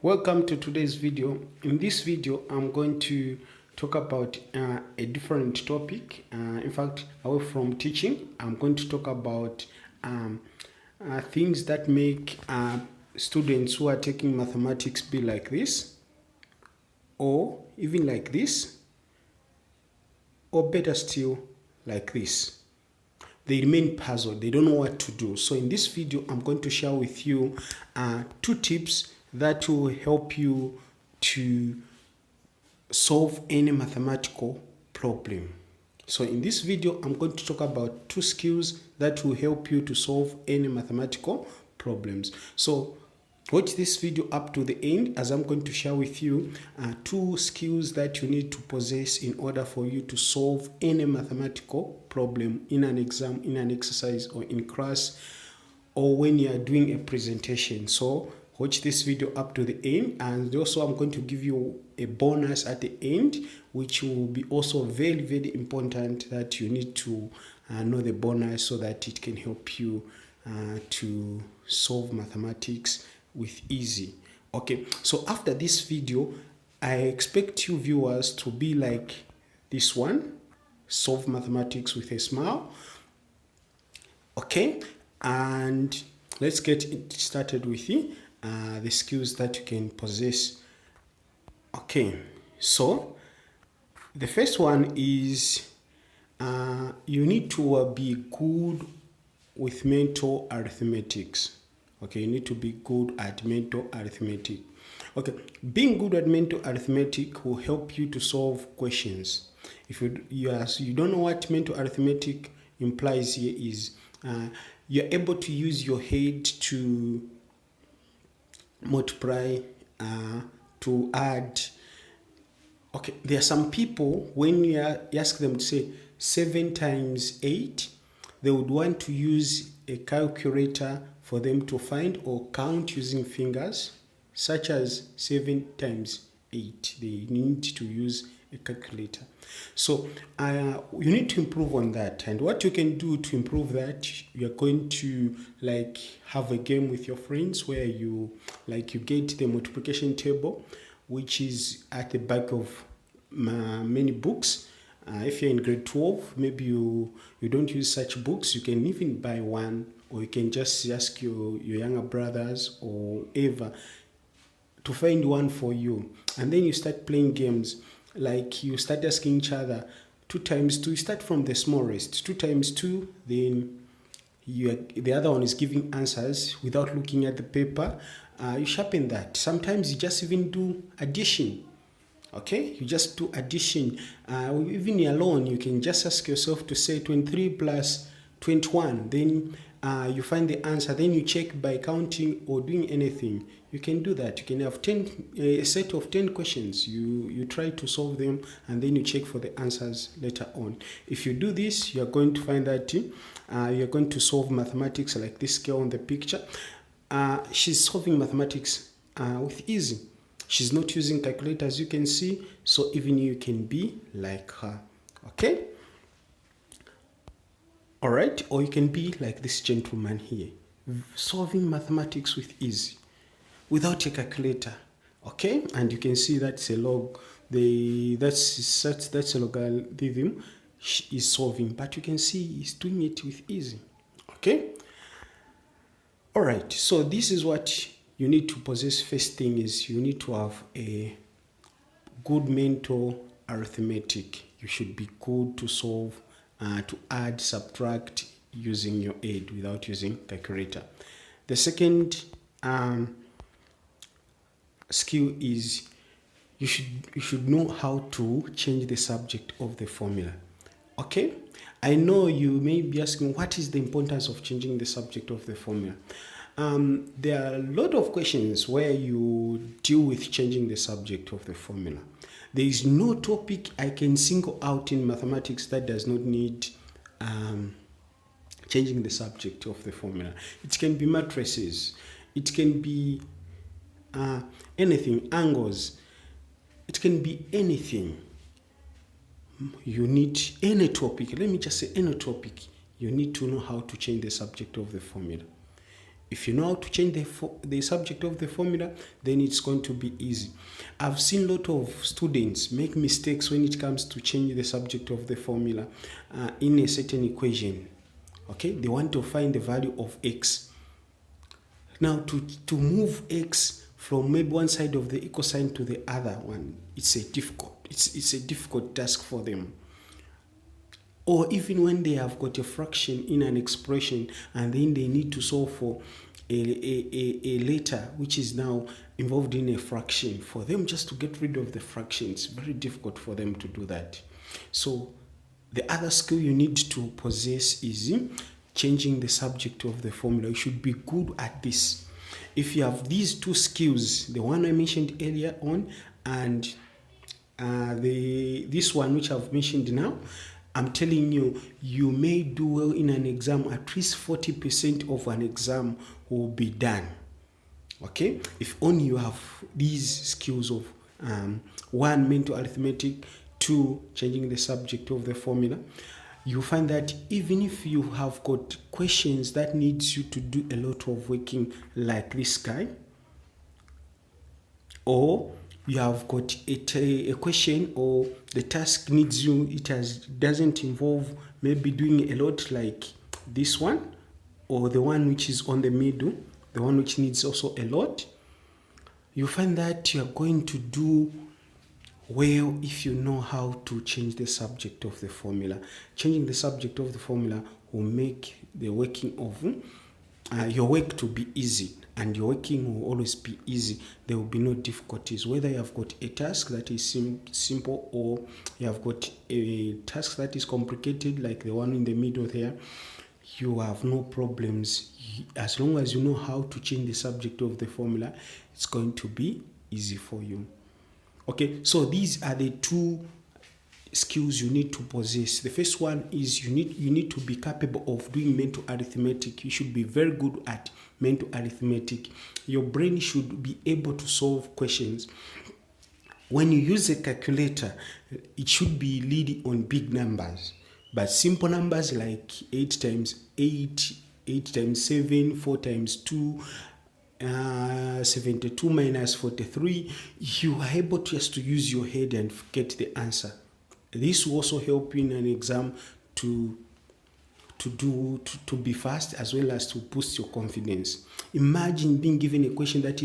Welcome to today's video. In this video, I'm going to talk about a different topic. In fact, away from teaching, I'm going to talk about things that make students who are taking mathematics be like this, or even like this, or better still, like this. They remain puzzled. They don't know what to do. So in this video, I'm going to share with you 2 tips that will help you to solve any mathematical problem. So in this video, I'm going to talk about 2 skills that will help you to solve any mathematical problems. So watch this video up to the end, as I'm going to share with you 2 skills that you need to possess in order for you to solve any mathematical problem in an exam, in an exercise, or in class, or when you are doing a presentation. So watch this video up to the end, and also I'm going to give you a bonus at the end, which will be also very, very important, that you need to know the bonus so that it can help you to solve mathematics with easy. Okay, so after this video, I expect you viewers to be like this one: solve mathematics with a smile. Okay, and let's get it started with the skills that you can possess. Okay, so the first one is you need to be good with mental arithmetics. Okay, you need to be good at mental arithmetic. Okay, being good at mental arithmetic will help you to solve questions. If you don't know what mental arithmetic implies here is, you're able to use your head to multiply, to add. Okay, there are some people, when you ask them to say 7 times 8, they would want to use a calculator for them to find or count using fingers, such as 7 times 8. They need to use a calculator. So you need to improve on that. And what you can do to improve that, you're going to have a game with your friends where you get the multiplication table, which is at the back of many books. If you're in grade 12, maybe you don't use such books. You can even buy one, or you can just ask your younger brothers or ever to find one for you. And then you start playing games. Like you start asking each other 2 times 2. You start from the smallest, 2 times 2. Then the other one is giving answers without looking at the paper. You sharpen that. Sometimes you just even do addition. Okay, you just do addition. Even alone, you can just ask yourself to say 23 plus 21. Then you find the answer. Then you check by counting or doing anything. You can do that. You can have a set of 10 questions. You try to solve them, and then you check for the answers later on. If you do this, you are going to find that you're going to solve mathematics like this girl on the picture. She's solving mathematics with ease. She's not using calculator, as you can see, so even you can be like her. Okay? All right? Or you can be like this gentleman here, solving mathematics with ease, without a calculator. Okay? And you can see that's a log. That's a logarithm she is solving, but you can see he's doing it with ease. Okay? All right. So this is what you need to possess. First thing is you need to have a good mental arithmetic. You should be good to solve, to add, subtract using your head without using calculator. The second skill is you should know how to change the subject of the formula. Okay? I know you may be asking, what is the importance of changing the subject of the formula? There are a lot of questions where you deal with changing the subject of the formula. There is no topic I can single out in mathematics that does not need changing the subject of the formula. It can be matrices. It can be anything, angles. It can be anything. You need any topic. Let me just say any topic. You need to know how to change the subject of the formula. If you know how to change the subject of the formula, then it's going to be easy. I've seen a lot of students make mistakes when it comes to change the subject of the formula in a certain equation. Okay, they want to find the value of x. Now, to move x from maybe one side of the equal sign to the other one, it's a difficult task for them. Or even when they have got a fraction in an expression and then they need to solve for a letter which is now involved in a fraction, for them just to get rid of the fraction, it's very difficult for them to do that. So the other skill you need to possess is changing the subject of the formula. You should be good at this. If you have these two skills, the one I mentioned earlier on and this one which I've mentioned now, I'm telling you, you may do well in an exam. At least 40% of an exam will be done. Okay? If only you have these skills of 1, mental arithmetic, 2, changing the subject of the formula, you find that even if you have got questions that needs you to do a lot of working like this guy, or you have got a question or the task needs you, doesn't involve maybe doing a lot like this one, or the one which is on the middle, the one which needs also a lot, you find that you are going to do well if you know how to change the subject of the formula. Changing the subject of the formula will make the working of your work to be easy, and your working will always be easy. There will be no difficulties, whether you have got a task that is simple or you have got a task that is complicated like the one in the middle there. You have no problems. As long as you know how to change the subject of the formula, it's going to be easy for you. Okay, so these are the two skills you need to possess. The first one is you need to be capable of doing mental arithmetic. You should be very good at mental arithmetic. Your brain should be able to solve questions. When you use a calculator, it should be leading on big numbers, but simple numbers like 8 times 8, 8 times 7, 4 times 2, 72 minus 43, you are able just to use your head and get the answer. This will also help you in an exam to be fast, as well as to boost your confidence. Imagine being given a question that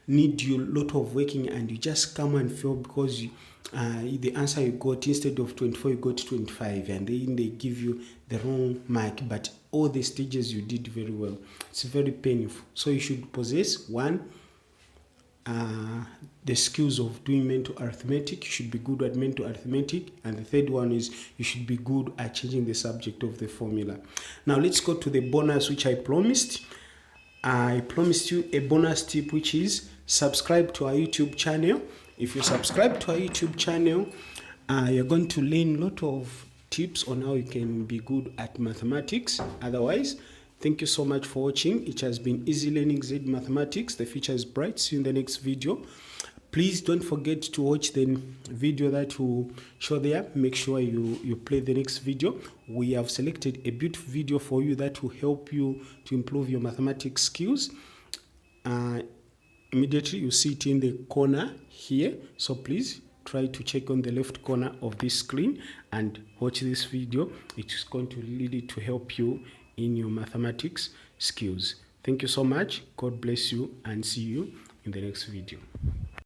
need you a lot of working and you just come and fail because the answer you got, instead of 24 you got 25, and then they give you the wrong mark, but all the stages you did very well. It's very painful. So you should possess one, the skills of doing mental arithmetic. You should be good at mental arithmetic. And the third one is you should be good at changing the subject of the formula. Now let's go to the bonus which I promised. I promised you a bonus tip, which is subscribe to our YouTube channel. If you subscribe to our YouTube channel, you're going to learn a lot of tips on how you can be good at mathematics. Otherwise, thank you so much for watching. It has been Easy Learning zed-Mathematics. The future is bright. See you in the next video. Please don't forget to watch the video that will show there. Make sure you play the next video. We have selected a beautiful video for you that will help you to improve your mathematics skills. Immediately you see it in the corner here. So please try to check on the left corner of this screen and watch this video. It is going to really to help you in your mathematics skills. Thank you so much. God bless you, and see you in the next video.